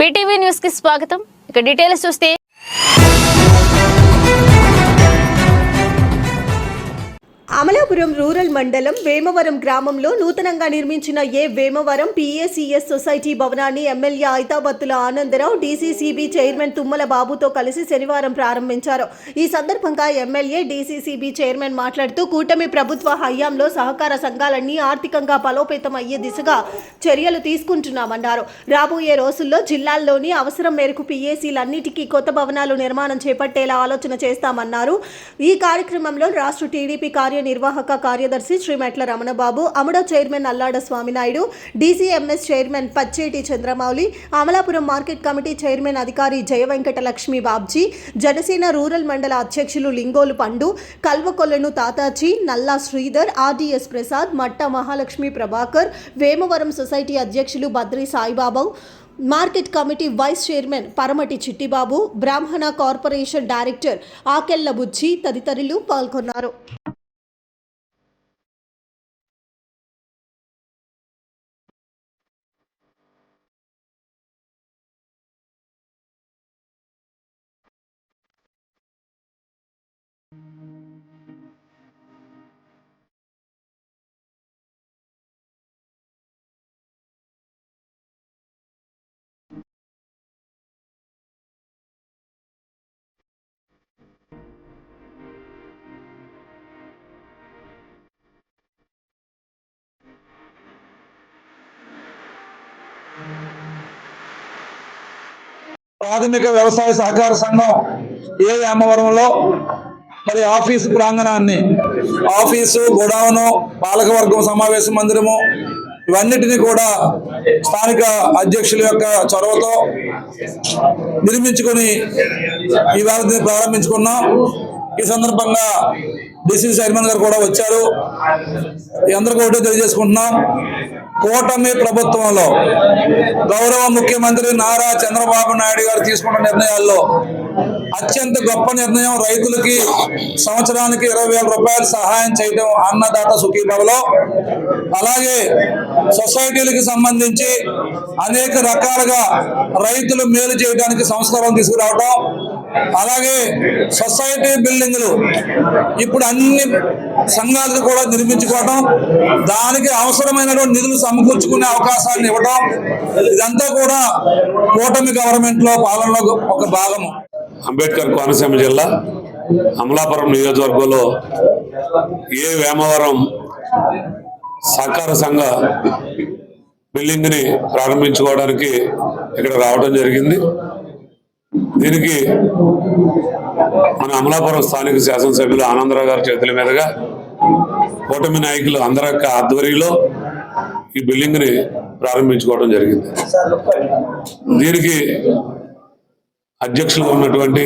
PTV news కి స్వాగతం. ఇక డీటెయిల్స్ చూస్తే అమలాపురం రూరల్ మండలం వేమవరం గ్రామంలో నూతనంగా నిర్మించిన వేమవరం పిఏసిఎస్ సొసైటీ భవనాన్ని MLA Aithabathula Anandarao DCCB chairman Tummala బాబుతో కలిసి శనివారం ప్రారంభించారు. ఈ సందర్భంగా ఎమ్మెల్యే డీసీసీబీ చైర్మన్ మాట్లాడుతూ కూటమి ప్రభుత్వ హయాంలో సహకార సంఘాలన్నీ ఆర్థికంగా బలోపేతం అయ్యే దిశగా చర్యలు తీసుకుంటున్నామన్నారు. రాబోయే రోజుల్లో జిల్లాల్లోని అవసరం మేరకు పిఏసీలన్నిటికీ కొత్త భవనాలు నిర్మాణం చేపట్టేలా ఆలోచన చేస్తామన్నారు. ఈ కార్యక్రమంలో రాష్ట్ర టీడీపీ నిర్వాహక కార్యదర్శి Shri Metla Ramanababu, Amada chairman Allada Swaminaidu, DCMS chairman Pachcheti Chandramouli, Amalapuram market committee chairman Adhikari Jayavenkata Lakshmi Babji, Janasena rural మండల అధ్యక్షులు లింగోలు పండు, కల్వకొల్లను తాతాజీ, నల్లా శ్రీధర్, ఆర్డీఎస్ ప్రసాద్, మట్ట మహాలక్ష్మి ప్రభాకర్, వేమవరం సొసైటీ అధ్యక్షులు Badri Saibabu, market committee vice chairman Paramati Chittibabu, Brahmana corporation director Akella బుజ్జి తదితరులు పాల్గొన్నారు. ప్రాథమిక వ్యవసాయ సహకార సంఘం వేమవరంలో మరి ఆఫీసు ప్రాంగణాన్ని, ఆఫీసు, గోడౌను, పాలకవర్గం సమావేశ మందిరము ఇవన్నిటినీ కూడా స్థానిక అధ్యక్షుల యొక్క చొరవతో నిర్మించుకొని ఈవేళ ప్రారంభించుకున్నాం. ఈ సందర్భంగా డిసి చైర్మన్ గారు కూడా వచ్చారు. అందరికీ ఒకటే తెలియజేసుకుంటున్నాం, కూటమి ప్రభుత్వంలో గౌరవ ముఖ్యమంత్రి నారా చంద్రబాబు నాయుడు గారు తీసుకున్న నిర్ణయాల్లో అత్యంత గొప్ప నిర్ణయం రైతులకి సంవత్సరానికి 20,000 రూపాయలు సహాయం చేయడం అన్నదాత సుఖీభవలో. అలాగే సొసైటీలకు సంబంధించి అనేక రకాలుగా రైతులు మేలు చేయడానికి సంస్కరణలు తీసుకురావడం, అలాగే సొసైటీ బిల్డింగ్లు ఇప్పుడు అన్ని సంఘాలకు కూడా నిర్మించుకోవడం, దానికి అవసరమైనటువంటి నిధులు సమకూర్చుకునే అవకాశాన్ని ఇవ్వడం, ఇదంతా కూడా కూటమి గవర్నమెంట్ లో పాలనలో ఒక భాగము. అంబేద్కర్ కోనసీమ జిల్లా అమలాపురం నియోజకవర్గంలో వేమవరం సహకార సంఘ బిల్డింగ్ ని ప్రారంభించుకోవడానికి ఇక్కడ రావడం జరిగింది. దీనికి మన అమలాపురం స్థానిక శాసనసభ్యులు ఆనందరావు గారి చేతుల మీదుగా కూటమి నాయకులు అందరి యొక్క ఆధ్వర్యంలో ఈ బిల్డింగ్ ని ప్రారంభించుకోవడం జరిగింది. దీనికి అధ్యక్షులుగా ఉన్నటువంటి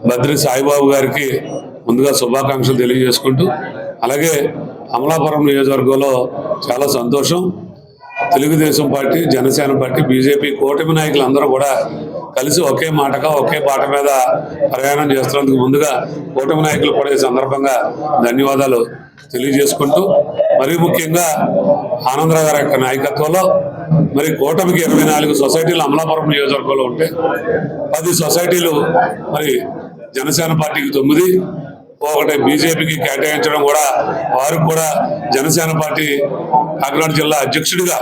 బద్రి సాయిబాబు గారికి ముందుగా శుభాకాంక్షలు తెలియజేసుకుంటూ, అలాగే అమలాపురం నియోజకవర్గంలో చాలా సంతోషం, Telugu Desam party, Janasena party, BJP కూటమి నాయకులు అందరూ కూడా కలిసి ఒకే మాటగా ఒకే పాట మీద ప్రయాణం చేస్తున్నందుకు ముందుగా కూటమి నాయకులు కూడా ఈ సందర్భంగా ధన్యవాదాలు తెలియజేసుకుంటూ, మరీ ముఖ్యంగా ఆనందరావు గారి యొక్క నాయకత్వంలో మరి కూటమికి 24 సొసైటీలు అమలాపురం నియోజకవర్గంలో ఉంటే 10 సొసైటీలు మరి జనసేన పార్టీకి 9, ఒకటి బీజేపీకి కేటాయించడం కూడా, వారికి కూడా జనసేన పార్టీ కాకినాడ జిల్లా అధ్యక్షుడిగా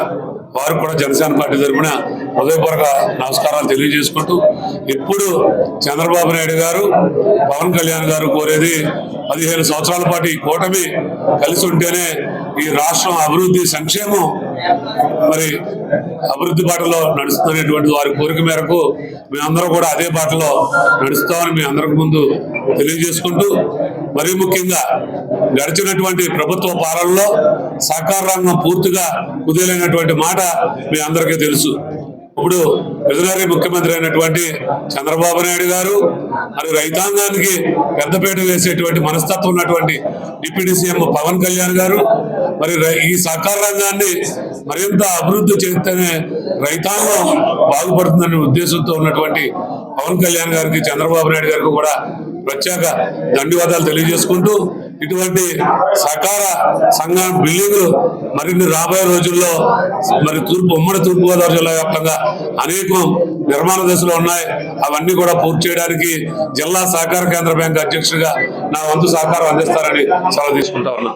వారికి కూడా జనసేన పార్టీ తరఫున హృదయపూర్వక నమస్కారాలు తెలియజేసుకుంటూ, ఇప్పుడు చంద్రబాబు నాయుడు గారు, పవన్ కళ్యాణ్ గారు కోరేది 15 సంవత్సరాల పాటు ఈ కూటమి కలిసి ఉంటేనే ఈ రాష్ట్రం అభివృద్ధి, సంక్షేమం మరి అభివృద్ధి బాటలో నడుస్తున్నటువంటి వారి కోరిక మేరకు మేమందరం కూడా అదే బాటలో నడుస్తామని మీ అందరికి ముందు తెలియజేసుకుంటూ, మరీ ముఖ్యంగా గడిచినటువంటి ప్రభుత్వ పాలనలో సహకార రంగం పూర్తిగా కుదేలైనటువంటి మాట మీ అందరికీ తెలుసు. ఇప్పుడు విజనరీ ముఖ్యమంత్రి అయినటువంటి చంద్రబాబు నాయుడు గారు మరి రైతాంగానికి పెద్దపీట వేసేటువంటి మనస్తత్వం ఉన్నటువంటి డిప్యూటీ సీఎం పవన్ కళ్యాణ్ గారు మరి ఈ సహకార రంగాన్ని మరింత అభివృద్ధి చేస్తేనే రైతాంగం బాగుపడుతుందనే ఉద్దేశంతో ఉన్నటువంటి పవన్ కళ్యాణ్ గారికి, చంద్రబాబు నాయుడు గారికి కూడా ప్రత్యేక ధన్యవాదాలు తెలియజేసుకుంటూ ఇటువంటి సహకార సంఘ బిల్డింగ్లు మరిన్ని రాబోయే రోజుల్లో మరి ఉమ్మడి తూర్పుగోదావరి జిల్లా వ్యాప్తంగా అనేకం నిర్మాణ దశలో ఉన్నాయి. అవన్నీ కూడా పూర్తి చేయడానికి జిల్లా సహకార కేంద్ర బ్యాంక్ అధ్యక్షుడిగా నా వంతు సహకారం అందిస్తారని సెలవు తీసుకుంటా ఉన్నా.